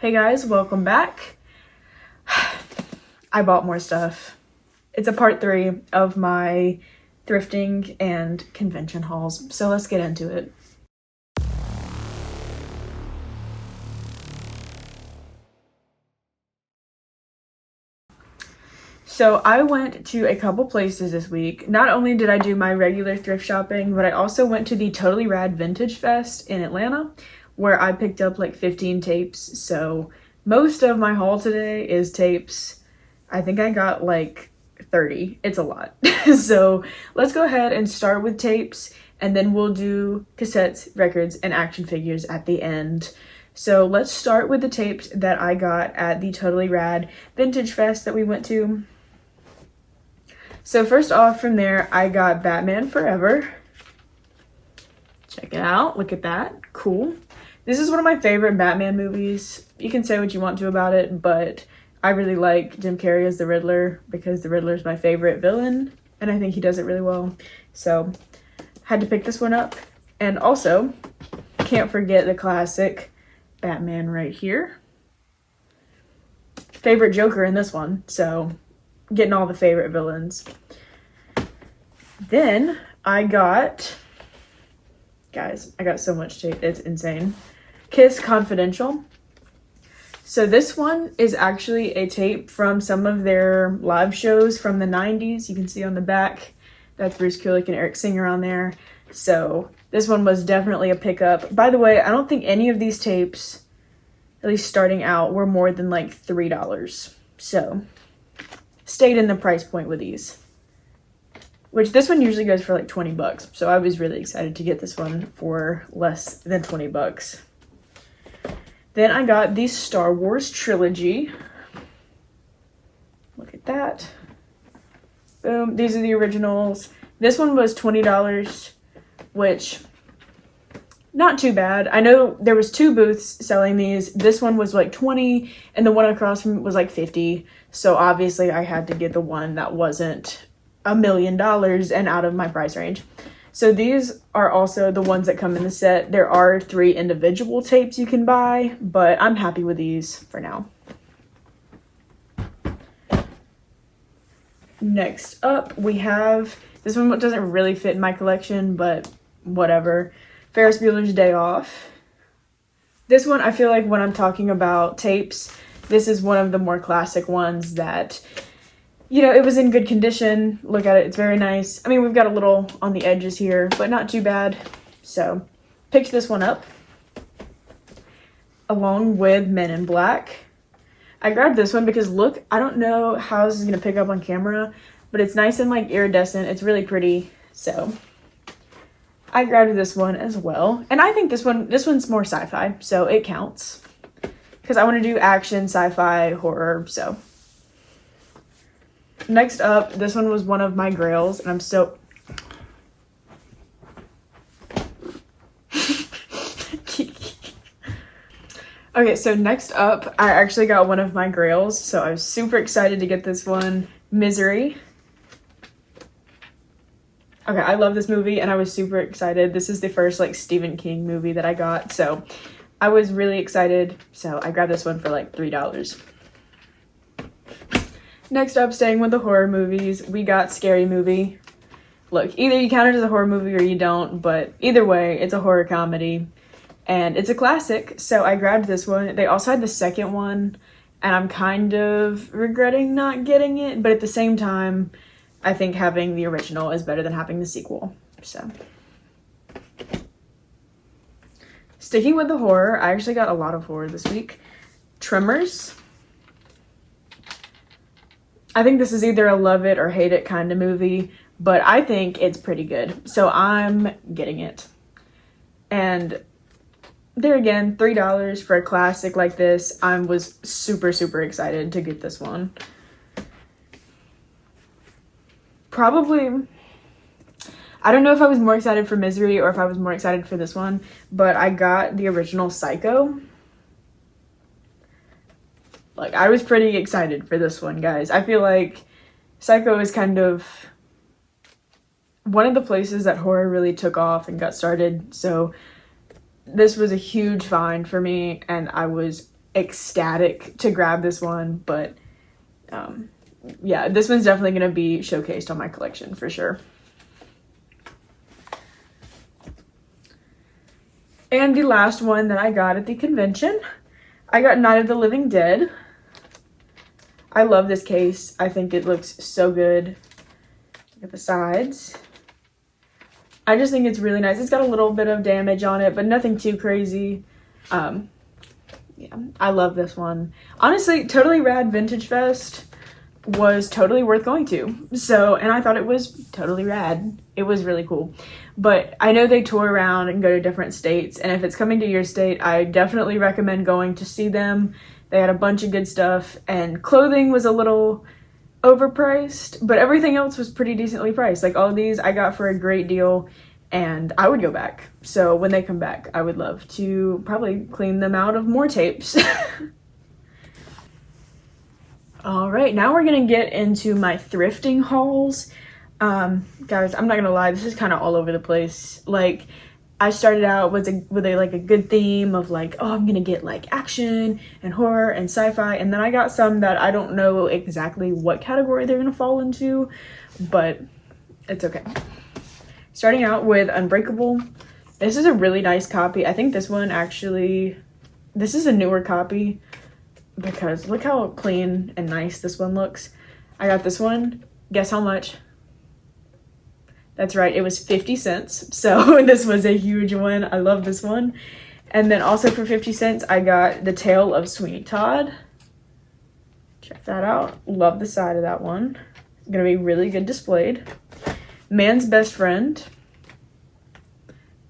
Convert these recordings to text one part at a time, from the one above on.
Hey guys, welcome back. I bought more stuff. It's a part 3 of my thrifting and convention hauls, so let's get into it. So I went to a couple places this week. Not only did I do my regular thrift shopping, but I also went to the Totally Rad Vintage Fest in Atlanta, where I picked up like 15 tapes. So most of my haul today is tapes. I think I got like 30. It's a lot. So let's go ahead and start with tapes, and then we'll do cassettes, records, and action figures at the end. So let's start with the tapes that I got at the Totally Rad Vintage Fest that we went to. So first off from there, I got Batman Forever. Check it out. Look at that. Cool. This is one of my favorite Batman movies. You can say what you want to about it, but I really like Jim Carrey as the Riddler because the Riddler is my favorite villain, and I think he does it really well. So had to pick this one up. And also, can't forget the classic Batman right here. Favorite Joker in this one, so getting all the favorite villains. Then I got, guys, I got so much tape, it's insane. Kiss Confidential. So this one is actually a tape from some of their live shows from the 90s. You can see on the back, that's Bruce Kulick and Eric Singer on there. So this one was definitely a pickup. By the way, I don't think any of these tapes, at least starting out, were more than like $3. So stayed in the price point with these, which this one usually goes for like 20 bucks. So I was really excited to get this one for less than 20 bucks. Then I got the Star Wars trilogy. Look at that. Boom. These are the originals. This one was $20, which not too bad. I know there was 2 booths selling these. This one was like 20 and the one across from it was like 50. So obviously I had to get the one that wasn't $1 million and out of my price range. So these are also the ones that come in the set. There are 3 individual tapes you can buy, but I'm happy with these for now. Next up, we have, this one doesn't really fit in my collection, but whatever. Ferris Bueller's Day Off. This one, I feel like when I'm talking about tapes, this is one of the more classic ones that, you know, it was in good condition. Look at it, it's very nice. I mean, we've got a little on the edges here, but not too bad. So, picked this one up, along with Men in Black. I grabbed this one because look, I don't know how this is gonna pick up on camera, but it's nice and like iridescent. It's really pretty, so I grabbed this one as well. And I think this one's more sci-fi, so it counts. Because I want to do action, sci-fi, horror, so. Next up, this one was one of my grails, and I'm so... Okay, so next up, I actually got one of my grails, so I was super excited to get this one. Misery. Okay, I love this movie, and I was super excited. This is the first, like, Stephen King movie that I got, so I was really excited, so I grabbed this one for, like, $3. Next up, staying with the horror movies, we got Scary Movie. Look, either you count it as a horror movie or you don't, but either way, it's a horror comedy, and it's a classic, so I grabbed this one. They also had the second one, and I'm kind of regretting not getting it, but at the same time, I think having the original is better than having the sequel, so. Sticking with the horror, I actually got a lot of horror this week. Tremors. I think this is either a love it or hate it kind of movie, but I think it's pretty good, so I'm getting it. And there again, $3 for a classic like this. I was super, super excited to get this one. Probably, I don't know if I was more excited for Misery or if I was more excited for this one, but I got the original Psycho. Like, I was pretty excited for this one, guys. I feel like Psycho is kind of one of the places that horror really took off and got started, so this was a huge find for me, and I was ecstatic to grab this one, but yeah, this one's definitely going to be showcased on my collection for sure. And the last one that I got at the convention, I got Night of the Living Dead. I love this case. I think it looks so good. Look at the sides. I just think it's really nice. It's got a little bit of damage on it, but nothing too crazy. Yeah, I love this one. Honestly, Totally Rad Vintage Fest was totally worth going to. So, and I thought it was totally rad. It was really cool. But I know they tour around and go to different states, and if it's coming to your state, I definitely recommend going to see them. They had a bunch of good stuff, and clothing was a little overpriced, but everything else was pretty decently priced. Like all of these I got for a great deal, and I would go back. So when they come back, I would love to probably clean them out of more tapes. All right, now we're gonna get into my thrifting hauls. Guys, I'm not gonna lie, this is kind of all over the place. Like, I started out with a good theme of like, oh, I'm gonna get like action and horror and sci-fi, and then I got some that I don't know exactly what category they're gonna fall into, but it's okay. Starting out with Unbreakable. This is a really nice copy. I think this one actually, this is a newer copy, because look how clean and nice this one looks. I got this one. Guess how much? That's right, it was 50 cents. So this was a huge one. I love this one. And then also for 50 cents, I got The Tale of Sweeney Todd. Check that out. Love the side of that one. It's gonna be really good displayed. Man's Best Friend.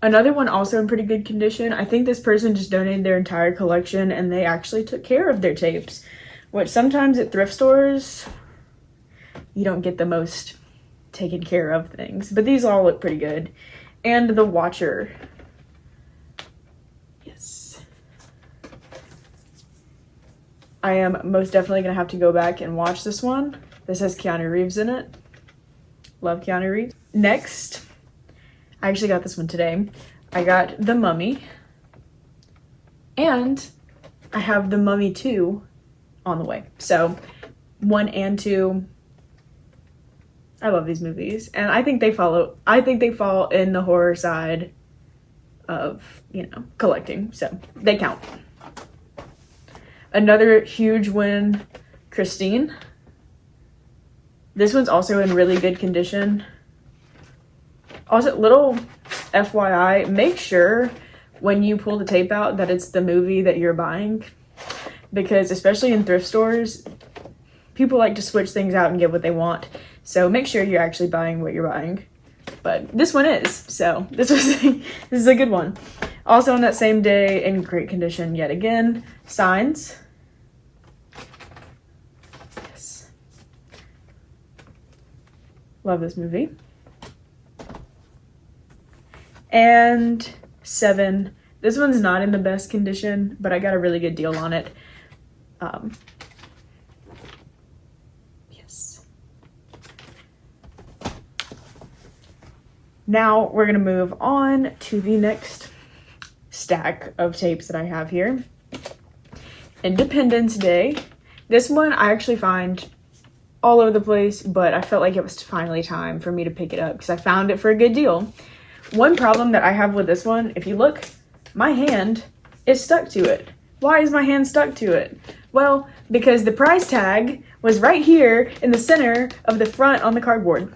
Another one also in pretty good condition. I think this person just donated their entire collection and they actually took care of their tapes, which sometimes at thrift stores, you don't get the most taken care of things. But these all look pretty good. And The Watcher. Yes. I am most definitely going to have to go back and watch this one. This has Keanu Reeves in it. Love Keanu Reeves. Next, I actually got this one today. I got The Mummy. And I have The Mummy 2 on the way. So 1 and 2. I love these movies. And I think they fall in the horror side of, you know, collecting. So they count. Another huge win, Christine. This one's also in really good condition. Also, little FYI, make sure when you pull the tape out that it's the movie that you're buying. Because especially in thrift stores, people like to switch things out and get what they want. So make sure you're actually buying what you're buying. But this one is. So this is a good one. Also on that same day, in great condition yet again, Signs. Yes. Love this movie. And 7. This one's not in the best condition, but I got a really good deal on it. Yes. Now we're going to move on to the next stack of tapes that I have here. Independence Day. This one I actually find all over the place, but I felt like it was finally time for me to pick it up because I found it for a good deal. One problem that I have with this one, if you look, my hand is stuck to it. Why is my hand stuck to it? Well, because the price tag was right here in the center of the front on the cardboard.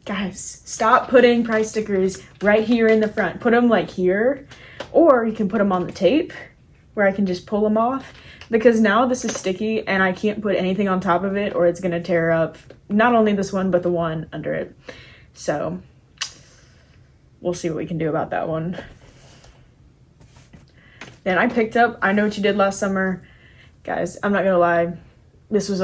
Guys, stop putting price stickers right here in the front. Put them like here, or you can put them on the tape where I can just pull them off. Because now this is sticky and I can't put anything on top of it or it's gonna tear up not only this one, but the one under it. So we'll see what we can do about that one. Then I picked up I Know What You Did Last Summer. Guys, I'm not gonna lie, this was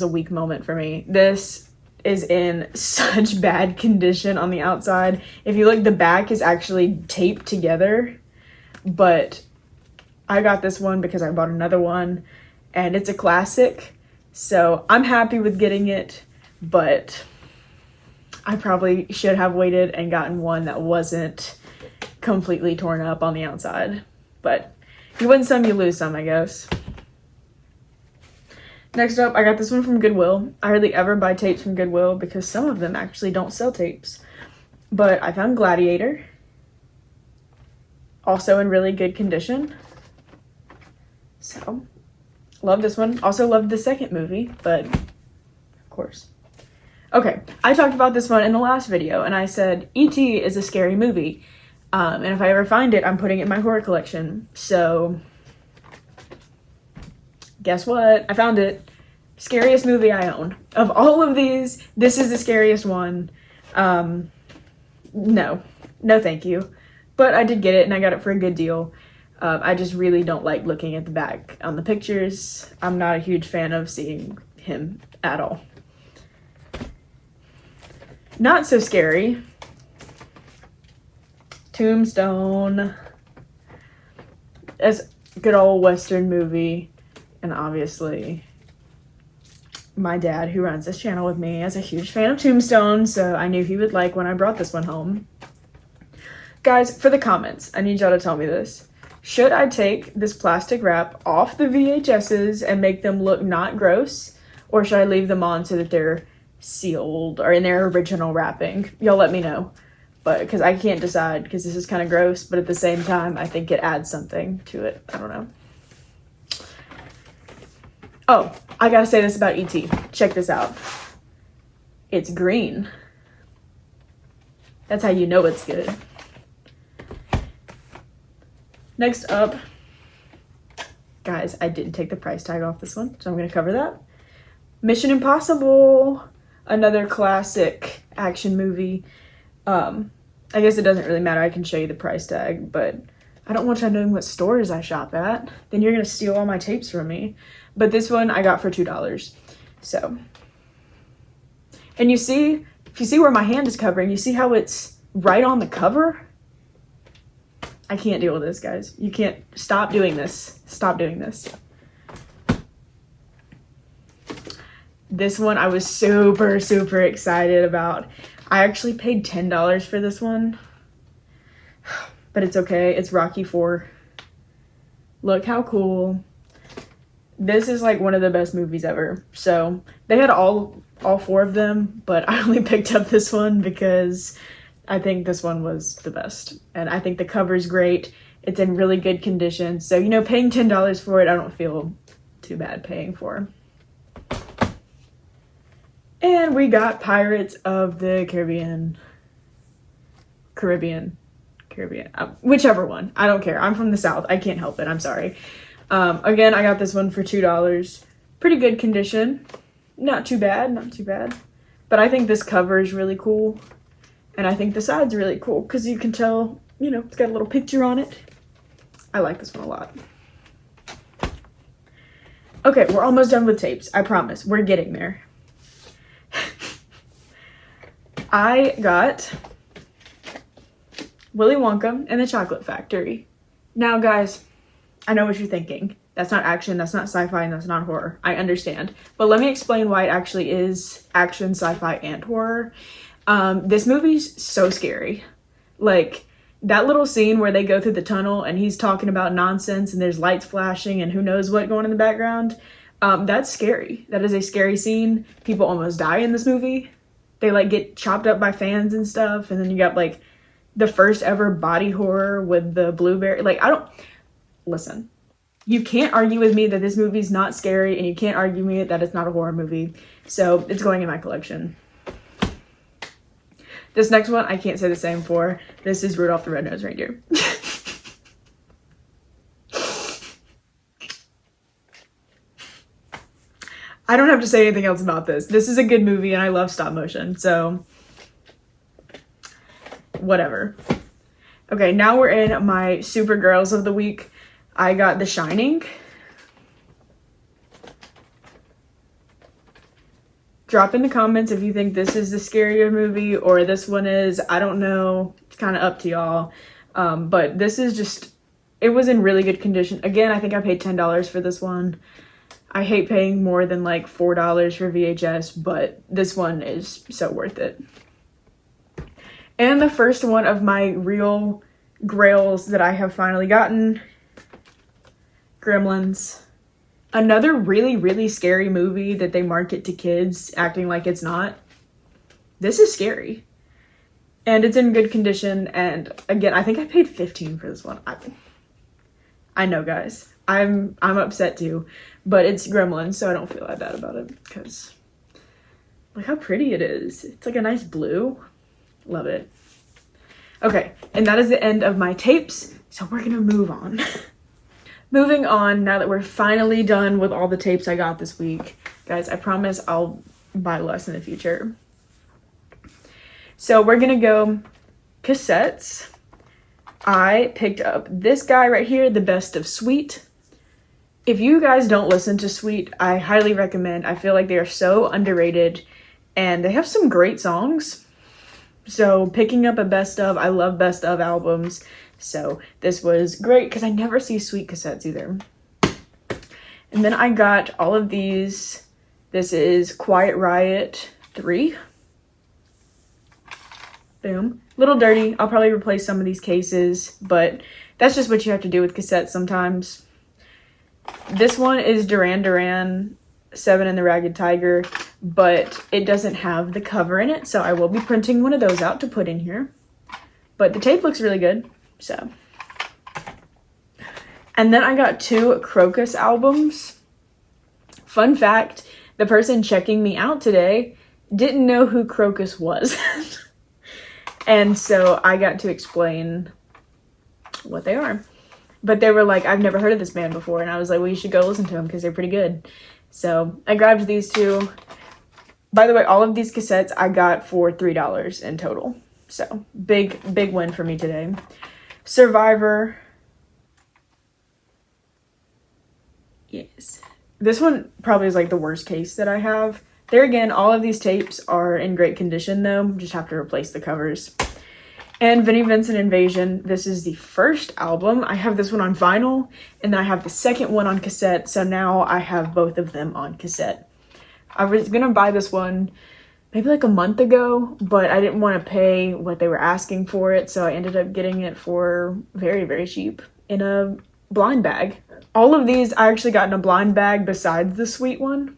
a weak moment for me. This is in such bad condition on the outside. If you look, the back is actually taped together, but I got this one because I bought another one and it's a classic. So I'm happy with getting it, but I probably should have waited and gotten one that wasn't completely torn up on the outside. But You win some, you lose some, I guess. Next up, I got this one from Goodwill. I hardly ever buy tapes from Goodwill because some of them actually don't sell tapes. But I found Gladiator. Also in really good condition. So, love this one. Also loved the second movie, but of course. Okay, I talked about this one in the last video, and I said E.T. is a scary movie. And if I ever find it, I'm putting it in my horror collection. So, guess what? I found it. Scariest movie I own. Of all of these, this is the scariest one. No, thank you. But I did get it, and I got it for a good deal. I just really don't like looking at the back on the pictures. I'm not a huge fan of seeing him at all. Not so scary. Tombstone. It's a good old Western movie. And obviously, my dad, who runs this channel with me, is a huge fan of Tombstone, so I knew he would like when I brought this one home. Guys, for the comments, I need y'all to tell me this. Should I take this plastic wrap off the VHSs and make them look not gross? Or should I leave them on so that they're sealed or in their original wrapping? Y'all let me know. But, because I can't decide, because this is kind of gross, but at the same time, I think it adds something to it. I don't know. Oh, I gotta say this about E.T. Check this out. It's green. That's how you know it's good. Next up, guys, I didn't take the price tag off this one, so I'm gonna cover that. Mission Impossible, another classic action movie. I guess it doesn't really matter. I can show you the price tag, but I don't want y'all knowing what stores I shop at. Then you're gonna steal all my tapes from me. But this one I got for $2. So, and you see, if you see where my hand is covering, you see how it's right on the cover? I can't deal with this, guys. You can't, stop doing this. Stop doing this. This one I was super, super excited about. I actually paid $10 for this one. But it's okay. It's Rocky IV. Look how cool. This is like one of the best movies ever. So they had all four of them, but I only picked up this one because I think this one was the best. And I think the cover's great. It's in really good condition. So, you know, paying $10 for it, I don't feel too bad paying for. And we got Pirates of the Caribbean. Whichever one. I don't care. I'm from the South. I can't help it. I'm sorry. Again, I got this one for $2. Pretty good condition. Not too bad. Not too bad. But I think this cover is really cool. And I think the side's really cool because you can tell, you know, it's got a little picture on it. I like this one a lot. Okay, we're almost done with tapes. I promise. We're getting there. I got Willy Wonka and the Chocolate Factory. Now, guys, I know what you're thinking. That's not action, that's not sci-fi, and that's not horror. I understand. But let me explain why it actually is action, sci-fi, and horror. This movie's so scary. Like, that little scene where they go through the tunnel and he's talking about nonsense and there's lights flashing and who knows what going in the background. That's scary. That is a scary scene. People almost die in this movie. They, like, get chopped up by fans and stuff. And then you got, like, the first ever body horror with the blueberry. Like, listen. You can't argue with me that this movie's not scary, and you can't argue with me that it's not a horror movie. So, it's going in my collection. This next one, I can't say the same for. This is Rudolph the Red-Nosed Reindeer. I don't have to say anything else about this. This is a good movie, and I love stop motion, so whatever. Okay, now we're in my Supergirls of the week. I got The Shining. Drop in the comments if you think this is the scarier movie or this one is. I don't know. It's kind of up to y'all. But this is just, it was in really good condition. Again, I think I paid $10 for this one. I hate paying more than like $4 for VHS, but this one is so worth it. And the first one of my real grails that I have finally gotten Gremlins. Another really, really scary movie that they market to kids acting like it's not. This is scary. And it's in good condition. And again, I think I paid $15 for this one. I know, guys. I'm upset too. But it's Gremlins, so I don't feel that bad about it. Because look how pretty it is. It's like a nice blue. Love it. Okay, and that is the end of my tapes. So we're going to move on. Moving on, now that we're finally done with all the tapes I got this week. Guys, I promise I'll buy less in the future. So we're gonna go cassettes. I picked up this guy right here, The Best of Sweet. If you guys don't listen to Sweet, I highly recommend. I feel like they are so underrated and they have some great songs. So picking up a best of, I love best of albums. So this was great because I never see Sweet cassettes either. And then I got all of these. This is Quiet Riot 3. Boom. Little dirty. I'll probably replace some of these cases, but that's just what you have to do with cassettes sometimes. This one is Duran Duran 7 and the Ragged Tiger, but it doesn't have the cover in it, so I will be printing one of those out to put in here. But the tape looks really good. So, and then I got 2 Crocus albums. Fun fact, the person checking me out today didn't know who Crocus was. And so I got to explain what they are. But they were like, I've never heard of this band before. And I was like, well, you should go listen to them because they're pretty good. So I grabbed these 2. By the way, all of these cassettes I got for $3 in total. So big win for me today. Survivor. Yes. This one probably is like the worst case that I have. There again, all of these tapes are in great condition though. Just have to replace the covers. And Vinnie Vincent Invasion. This is the first album. I have this one on vinyl and then I have the second one on cassette. So now I have both of them on cassette. I was gonna buy this one maybe like a month ago, but I didn't want to pay what they were asking for it, so I ended up getting it for very, very cheap in a blind bag. All of these I actually got in a blind bag besides the Sweet one.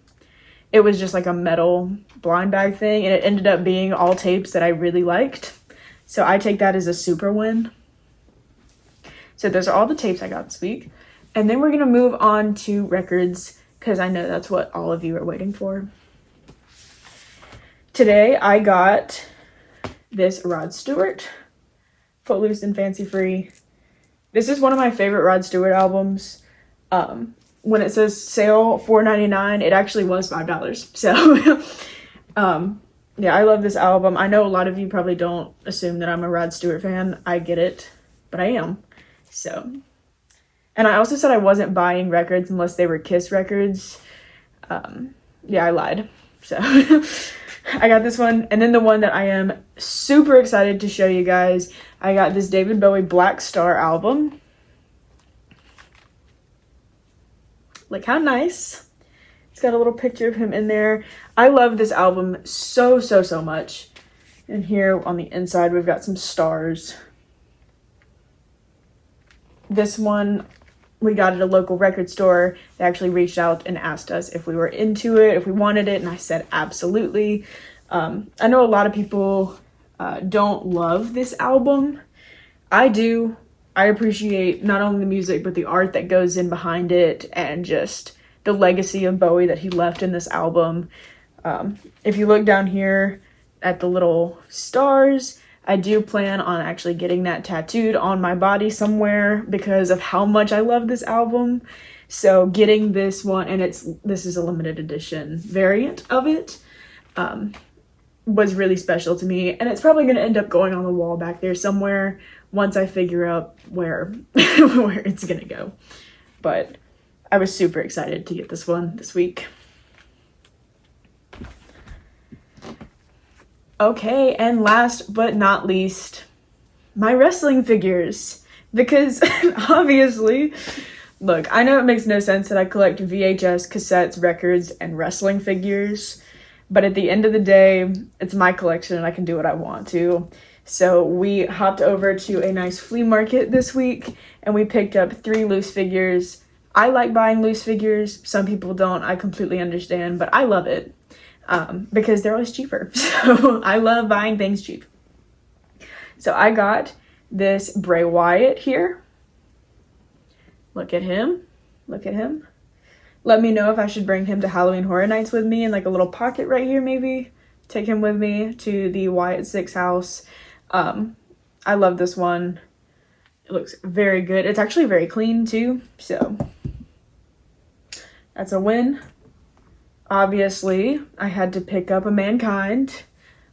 It was just like a metal blind bag thing, and it ended up being all tapes that I really liked. So I take that as a super win. So those are all the tapes I got this week. And then we're going to move on to records, because I know that's what all of you are waiting for. Today, I got this Rod Stewart, Footloose and Fancy Free. This is one of my favorite Rod Stewart albums. When it says sale $4.99, it actually was $5. So, yeah, I love this album. I know a lot of you probably don't assume that I'm a Rod Stewart fan. I get it, but I am. So, and I also said I wasn't buying records unless they were Kiss records. Yeah, I lied. So... I got this one, and then the one that I am super excited to show you guys, I got this David Bowie Black Star album. Look how nice. It's got a little picture of him in there. I love this album so much. And here on the inside, we've got some stars. This one we got at a local record store. They actually reached out and asked us if we were into it, if we wanted it, and I said absolutely. I know a lot of people don't love this album. I do. I appreciate not only the music, but the art that goes in behind it, and just the legacy of Bowie that he left in this album. If you look down here at the little stars, I do plan on actually getting that tattooed on my body somewhere because of how much I love this album. So getting this one, and this is a limited edition variant of it, was really special to me. And it's probably going to end up going on the wall back there somewhere once I figure out where, where it's going to go. But I was super excited to get this one this week. Okay, and last but not least, my wrestling figures. Because obviously, look, I know it makes no sense that I collect VHS, cassettes, records, and wrestling figures. But at the end of the day, it's my collection and I can do what I want to. So we hopped over to a nice flea market this week and we picked up 3 loose figures. I like buying loose figures. Some people don't. I completely understand, but I love it because they're always cheaper. So I love buying things cheap. So I got this Bray Wyatt here. Look at him. Look at him. Let me know if I should bring him to Halloween Horror Nights with me in like a little pocket right here maybe. Take him with me to the Wyatt 6 house. I love this one. It looks very good. It's actually very clean too. So that's a win. Obviously, I had to pick up a Mankind.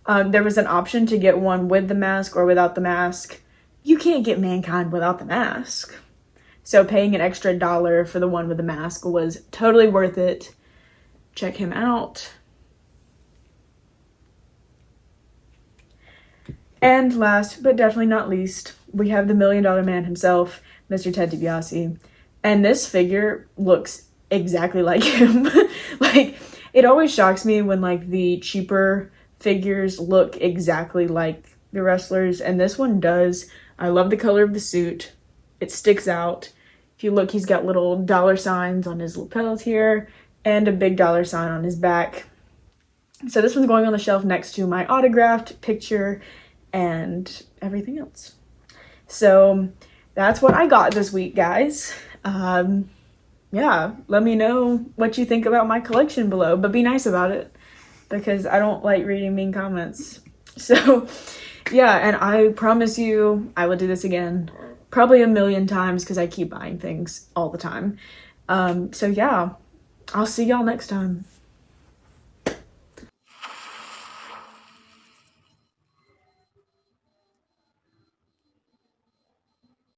There was an option to get one with the mask or without the mask. You can't get Mankind without the mask. So paying an extra $1 for the one with the mask was totally worth it. Check him out. And last, but definitely not least, we have the $1 Million Man himself, Mr. Ted DiBiase. And this figure looks exactly like him. Like, it always shocks me when, like, the cheaper figures look exactly like the wrestlers. And this one does. I love the color of the suit. It sticks out. If you look, he's got little dollar signs on his lapels here and a big dollar sign on his back. So this one's going on the shelf next to my autographed picture and everything else. So that's what I got this week, guys. Yeah, let me know what you think about my collection below, but be nice about it because I don't like reading mean comments. So yeah, and I promise you I will do this again probably 1,000,000 times because I keep buying things all the time. So yeah, I'll see y'all next time.